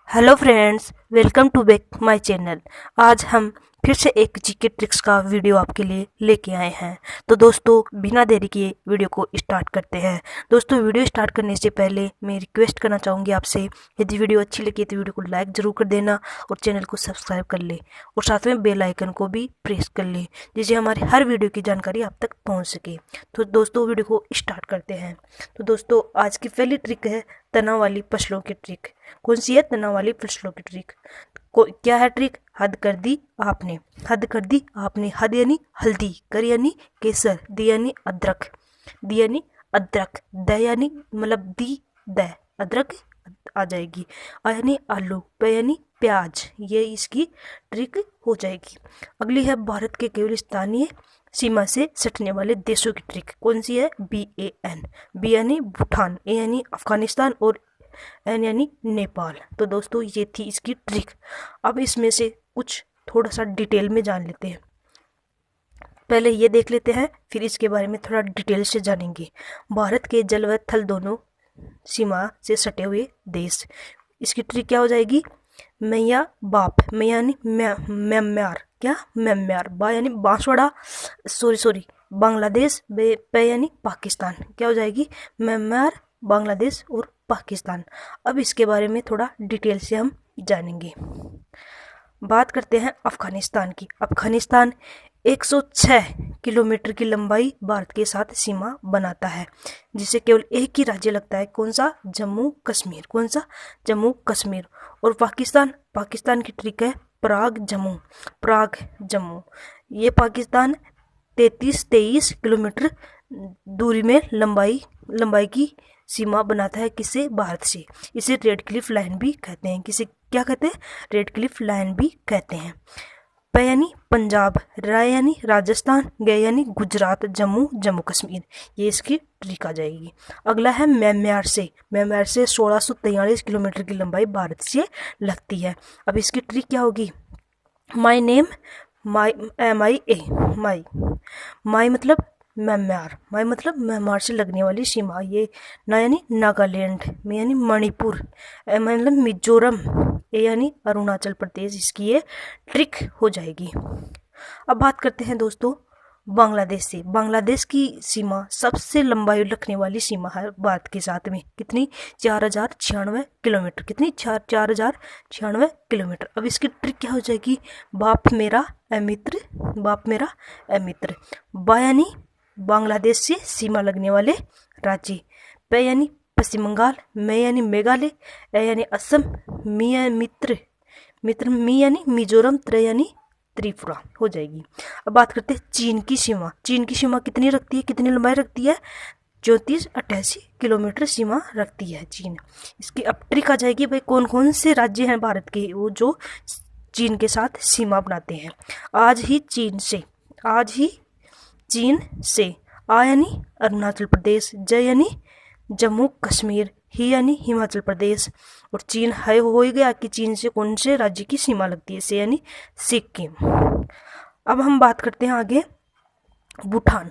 Hello friends, welcome to back my channel. आज हम फिर से एक जीके ट्रिक्स का वीडियो आपके लिए लेके आए हैं। तो दोस्तों, बिना देरी किए वीडियो को स्टार्ट करते हैं। दोस्तों, वीडियो स्टार्ट करने से पहले मैं रिक्वेस्ट करना चाहूँगी आपसे, यदि वीडियो अच्छी लगी तो वीडियो को लाइक ज़रूर कर देना और चैनल को सब्सक्राइब कर ले और साथ में बेल आइकन को भी प्रेस कर ले, जिससे हमारी हर वीडियो की जानकारी आप तक पहुँच सके। तो दोस्तों, वीडियो को स्टार्ट करते हैं। तो दोस्तों, आज की पहली ट्रिक है तना वाली फसलों की ट्रिक। कौन सी है? तना वाली फसलों की ट्रिक। क्या है ट्रिक? हद कर दी आपने। हद कर दी आपने। हद यानी हल्दी, कर यानी केसर, दी यानी अदरक, दी यानी अदरक, द यानी मतलब दी द अदरक आ जाएगी। आ यानी आलू, प यानी प्याज। ये इसकी ट्रिक हो जाएगी। अगली है भारत के केवल स्थानीय सीमा से सटने वाले देशों की ट्रिक। कौन सी है? BAN। बी यानी भूटान, ए यानी अफगानिस्तान और एन यानी नेपाल। तो दोस्तों, ये थी इसकी ट्रिक। अब इसमें से कुछ थोड़ा सा डिटेल में जान लेते हैं। पहले ये देख लेते हैं, फिर इसके बारे में थोड़ा डिटेल से जानेंगे। भारत के जल व थल दोनों सीमा से सटे हुए देश। इसकी ट्रिक क्या हो जाएगी? मैया बाप, मैया यानी म्यांमार, क्या? म्यांमार। बा यानी बांसवाड़ा, सॉरी बांग्लादेश, पे यानी पाकिस्तान। क्या हो जाएगी? म्यांमार, बांग्लादेश और पाकिस्तान। अब इसके बारे में थोड़ा डिटेल से हम जानेंगे। बात करते हैं अफगानिस्तान की। अफगानिस्तान 106 किलोमीटर की लंबाई भारत के साथ सीमा बनाता है, जिसे केवल एक ही राज्य लगता है। कौन सा? जम्मू कश्मीर। कौन सा? जम्मू कश्मीर। और पाकिस्तान की ट्रिक है प्राग जम्मू। प्राग जम्मू। ये पाकिस्तान 23 किलोमीटर दूरी में लंबाई की सीमा बनाता है। किससे? भारत से। इसे रेड क्लिफ लाइन भी कहते हैं। किसे क्या कहते हैं? रेड क्लिफ लाइन भी कहते हैं। प यानी पंजाब, रा यानी राजस्थान, ग यानी गुजरात, जम्मू कश्मीर। ये इसकी ट्रिक आ जाएगी। अगला है म्यांमार से। म्यांमार से 1643 किलोमीटर की लंबाई भारत से लगती है। अब इसकी ट्रिक क्या होगी? माई नेम, माई MIA, माई मतलब म्यांमार, माई मतलब म्यांमार से लगने वाली सीमा। ये ना यानी नागालैंड, में यानी मणिपुर, एम मतलब मिजोरम, ए यानी अरुणाचल प्रदेश। इसकी ये ट्रिक हो जाएगी। अब बात करते हैं दोस्तों बांग्लादेश से। बांग्लादेश की सीमा सबसे लंबाई रखने वाली सीमा है भारत के साथ में। कितनी? 4096 किलोमीटर। कितनी? 4096 किलोमीटर। अब इसकी ट्रिक क्या हो जाएगी? बाप मेरा ए मित्र, बाप मेरा ए मित्र। बा यानी बांग्लादेश से सीमा लगने वाले राज्य, पे यानी पश्चिम बंगाल, मे यानी मेघालय, ए यानी असम, मी मी यानी मिजोरम, त्रे यानी त्रिपुरा हो जाएगी। अब बात करते हैं चीन की सीमा। चीन की सीमा कितनी रखती है? कितनी लंबाई रखती है? 3488 किलोमीटर सीमा रखती है चीन। इसकी अब ट्रिक आ जाएगी, भाई कौन कौन से राज्य हैं भारत के वो जो चीन के साथ सीमा बनाते हैं। आज ही चीन से। आ यानी अरुणाचल प्रदेश, ज यानी जम्मू कश्मीर, ही यानी हिमाचल प्रदेश। और चीन है हो ही गया कि चीन से कौन से राज्य की सीमा लगती है? से यानी सिक्किम। अब हम बात करते हैं आगे भूटान।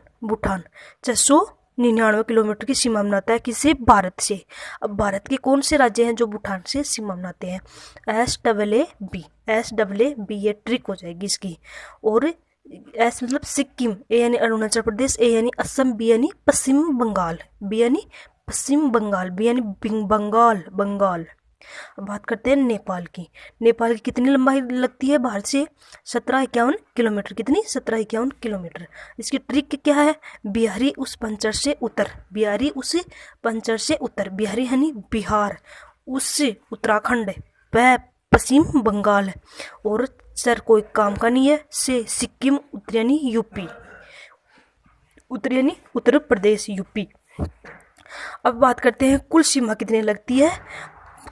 699 किलोमीटर की सीमा बनाता है। किससे? भारत से। अब भारत के कौन से राज्य हैं जो भूटान से सीमा बनाते हैं? SAAB ये ट्रिक हो जाएगी इसकी। और एस मतलब सिक्किम, ए यानी अरुणाचल प्रदेश, ए यानी असम, बी यानी पश्चिम बंगाल, बी यानी बंगाल। अब बात करते हैं नेपाल की। नेपाल की कितनी लंबाई लगती है भारत से? 1751 किलोमीटर। कितनी? 1751 किलोमीटर। इसकी ट्रिक क्या है? बिहारी उस पंचर से उतर, बिहारी उस पंचर से उतर, बिहारी यानी बिहार, उससे उत्तराखंड, पश्चिम बंगाल, और सर कोई काम का नहीं है, से सिक्किम, उत्तर यानी यूपी, उत्तर यानी उत्तर प्रदेश, यूपी। अब बात करते हैं कुल सीमा कितनी लगती है।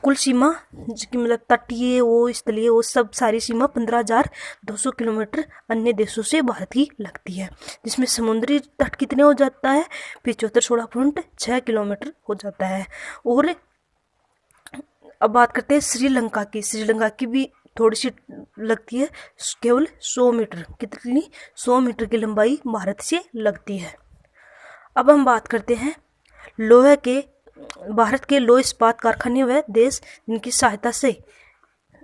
कुल सीमा मतलब तटीय वो स्थलीय वो सब सारी सीमा 15,200 किलोमीटर अन्य देशों से भारत की लगती है, जिसमें समुद्री तट कितने हो जाता है? 75.6 किलोमीटर हो जाता है। और अब बात करते हैं श्रीलंका की। श्रीलंका की भी थोड़ी सी लगती है, केवल 100 मीटर। कितनी? 100 मीटर की लंबाई भारत से लगती है। अब हम बात करते हैं लोहे के भारत के लोह इस्पात कारखाने व देश जिनकी सहायता से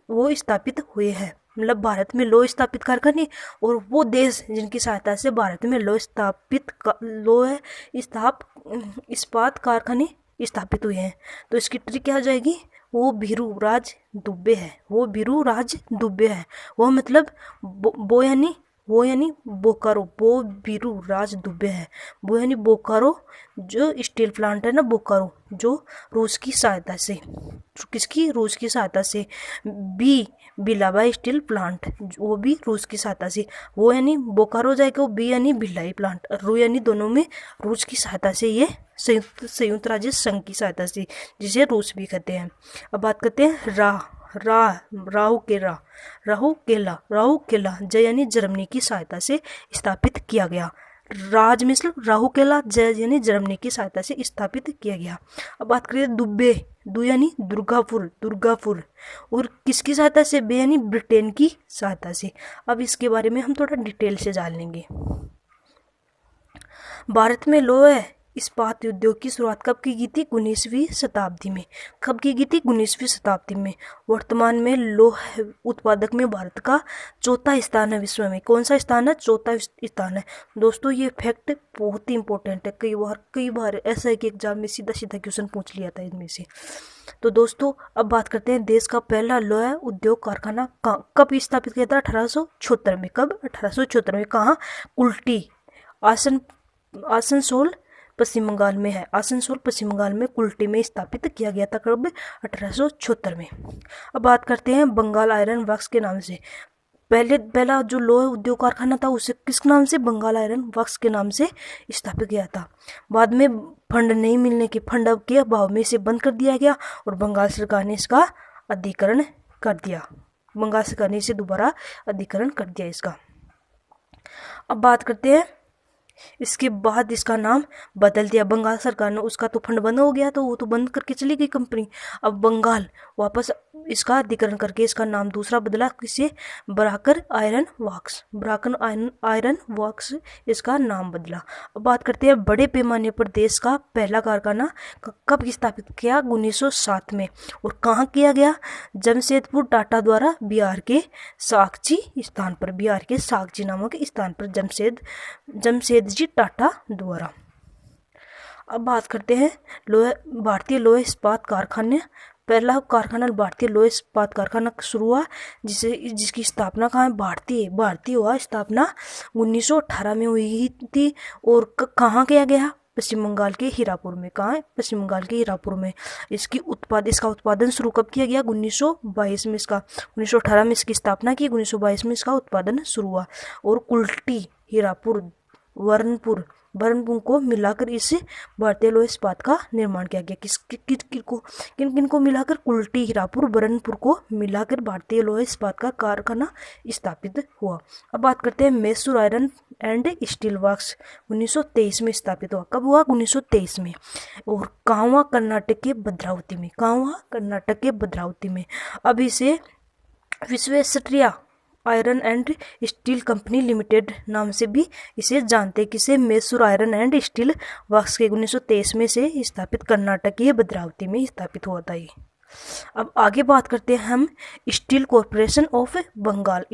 वो स्थापित हुए हैं। मतलब भारत में लोह स्थापित कारखाने और वो देश जिनकी सहायता से भारत में इस्पात कारखाने स्थापित हुए हैं। तो इसकी ट्रिक क्या हो जाएगी, वो भीरूराज दुबे है। वो भीरूराज दुबे है। वो मतलब वो यानी बोकारो, वो भीरूराज दुबे है। वो यानी बोकारो, जो स्टील प्लांट है ना बोकारो, जो रूस की सहायता से, किसकी, रूस की सहायता से, भिलाबाई स्टील प्लांट, वो भी रूस की सहायता से। वो यानी बोकारो जाएगा, वो बी यानी भिलाई प्लांट, रू यानी दोनों में रूस की सहायता से, ये संयुक्त राज्य संघ की सहायता से, जिसे रूस भी कहते हैं। अब बात करते हैं राहुकेला जय यानी जर्मनी की सहायता से स्थापित किया गया। राज मतलब राहुकेला, जय यानी जर्मनी की सहायता से स्थापित किया गया। अब बात करें दुबे, दु यानी दुर्गापुर, और किसकी सहायता से, बे यानी ब्रिटेन की सहायता से। अब इसके बारे में हम थोड़ा डिटेल से जान लेंगे। भारत में लोह इस्पात उद्योग की शुरुआत कब की गई थी, 19वीं शताब्दी में। कब की गई थी, 19वीं शताब्दी में। वर्तमान में लोह उत्पादक में भारत का चौथा स्थान है विश्व में। कौन सा स्थान है, चौथा स्थान है। दोस्तों ये फैक्ट बहुत ही इंपॉर्टेंट है, कई बार ऐसा है कि एग्जाम में सीधा क्वेश्चन पूछ लिया था इनमें से। तो दोस्तों अब बात करते हैं, देश का पहला लोह उद्योग कारखाना कब स्थापित किया था, 1876 में। कब, 1876 में। कहाँ, कुल्टी, आसनसोल पश्चिम बंगाल में है। आसनसोल पश्चिम बंगाल में कुल्टी में स्थापित किया गया था। कब, 1876 में। अब बात करते हैं बंगाल आयरन वर्क्स के नाम से। पहला जो लोह उद्योग कारखाना था उसे किस नाम से, बंगाल आयरन वर्क्स के नाम से स्थापित किया था। बाद में फंड के अभाव में इसे बंद कर दिया गया और बंगाल सरकार ने इसका अधिग्रहण कर दिया। बंगाल सरकार ने इसे दोबारा अधिग्रहण कर दिया इसका। अब बात करते हैं, इसके बाद इसका नाम बदल दिया बंगाल सरकार ने। उसका तो फंड बंद हो गया, तो वो तो बंद करके चली गई कंपनी। अब बंगाल वापस इसका अधिग्रहण करके इसका नाम दूसरा बदला, किसे, बराकर आयरन वर्क्स इसका नाम बदला। अब बात करते हैं बड़े पैमाने पर देश का पहला कारखाना कब स्थापित किया, 1907 में। और कहाँ किया गया, जमशेदपुर टाटा द्वारा बिहार के सागची नामक स्थान पर, जमशेदजी टाटा द्वारा। अब बात करते हैं भारतीय लोह इस्पात कारखाने। पहला कारखाना भारतीय लोह इस्पात कारखाना शुरू हुआ, जिसकी स्थापना कहाँ है, भारतीय हुआ स्थापना 1918 में हुई थी। और कहाँ किया गया, पश्चिम बंगाल के हीरापुर में। कहाँ है, पश्चिम बंगाल के हीरापुर में। इसका उत्पादन शुरू कब किया गया, 1922 में। 1918 में इसकी स्थापना की, 1922 में इसका उत्पादन शुरू हुआ। और कुल्टी, हीरापुर, बरनपुर को मिलाकर इस भारतीय लोह इस्पात का निर्माण किया गया। किन किन को मिलाकर, कुल्टी, हीरापुर, बरनपुर को मिलाकर भारतीय लोह इस्पात का कारखाना स्थापित हुआ। अब बात करते हैं Mysore iron and steel works, 1923 में स्थापित हुआ। कब हुआ, 1923 में। और कहाँ हुआ, कर्नाटक के भद्रावती में। अब इसे Visvesvaraya iron and steel company limited नाम से भी इसे जानते हैं। किसे, Mysore iron and steel works के 1923 में से स्थापित, कर्नाटक के भद्रावती में स्थापित हुआ था ये। अब आगे बात करते हैं हम स्टील कॉर्पोरेशन ऑफ बंगाल।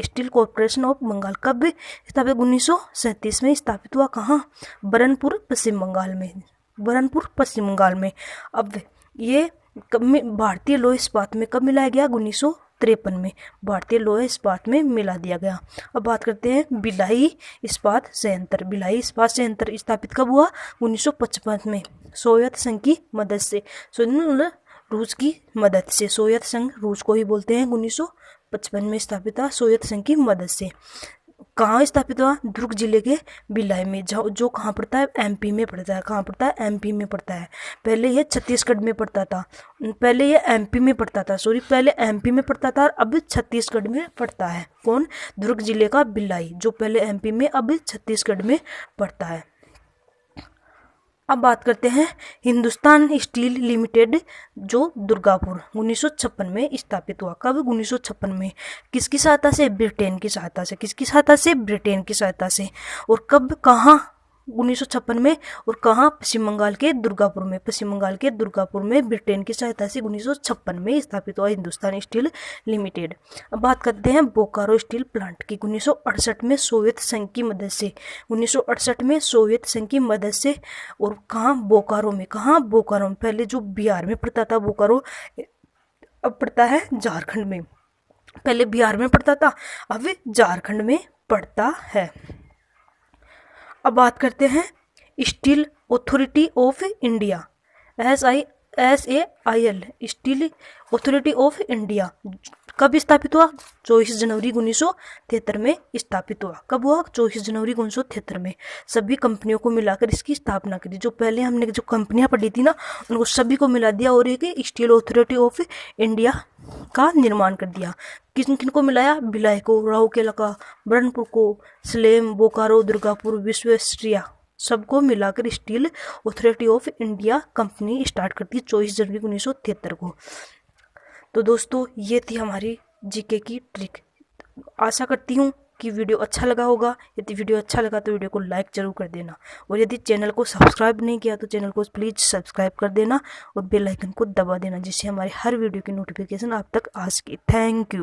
कब स्थापित, 1937 में स्थापित हुआ। कहाँ, बरनपुर पश्चिम बंगाल में। अब ये भारतीय लोह इस्पात में कब मिलाया गया, 1953 में भारतीय लोह इस्पात में मिला दिया गया। अब बात करते हैं भिलाई इस्पात संयंत्र स्थापित कब हुआ, 1955 में, सोवियत संघ की मदद से। रूस की मदद से, सोवियत संघ रूस को ही बोलते हैं। 1955 में स्थापित हुआ सोवियत संघ की मदद से। कहाँ स्थापित हुआ, दुर्ग जिले के भिलाई में, जो कहाँ पड़ता है, एमपी में पड़ता है। कहाँ पड़ता है, एमपी में पड़ता है। पहले ये छत्तीसगढ़ में पड़ता था, पहले एमपी में पड़ता था, अब छत्तीसगढ़ में पड़ता है। कौन, दुर्ग जिले का भिलाई, जो पहले एमपी में अब छत्तीसगढ़ में पड़ता है। अब बात करते हैं हिंदुस्तान स्टील लिमिटेड, जो दुर्गापुर 1956 में स्थापित हुआ। कब, 1956 में। किसकी सहायता से, ब्रिटेन की सहायता से। और कब, कहाँ 1956 में, और कहाँ, पश्चिम बंगाल के दुर्गापुर में। पश्चिम बंगाल के दुर्गापुर में ब्रिटेन की सहायता से 1956 में स्थापित हुआ हिंदुस्तान स्टील लिमिटेड। अब बात करते हैं बोकारो स्टील प्लांट की। 1968 में सोवियत संघ की मदद से, 1968 में सोवियत संघ की मदद से, और कहाँ, बोकारो में। कहाँ, बोकारो में। पहले जो बिहार में पड़ता था बोकारो, अब पड़ता है झारखंड में। पहले बिहार में पड़ता था, अब झारखंड में पड़ता है। अब बात करते हैं steel authority of India, SAIL, steel authority of India कब स्थापित हुआ? 24 जनवरी 1973 में स्थापित हुआ। कब हुआ? 24 जनवरी 1973 में। सभी कंपनियों को मिलाकर इसकी स्थापना करी। जो पहले हमने जो कंपनियां पढ़ी थी ना, उनको सभी को मिला दिया और एक स्टील अथॉरिटी ऑफ इंडिया का निर्माण कर दिया। किन किन को मिलाया? भिलाई को, राउरकेला का, ब्रह्मपुर को, सलेम, बोकारो, दुर्गापुर, विश्वेश्वरैया, सबको मिलाकर steel authority of India company start करती है 24 जनवरी 1973 को। तो दोस्तों, ये थी हमारी जीके की ट्रिक। आशा करती हूँ कि वीडियो अच्छा लगा होगा। यदि वीडियो अच्छा लगा तो वीडियो को लाइक जरूर कर देना, और यदि चैनल को सब्सक्राइब नहीं किया तो चैनल को प्लीज़ सब्सक्राइब कर देना और बेल आइकन को दबा देना, जिससे हमारे हर वीडियो की नोटिफिकेशन आप तक आ सके। Thank you.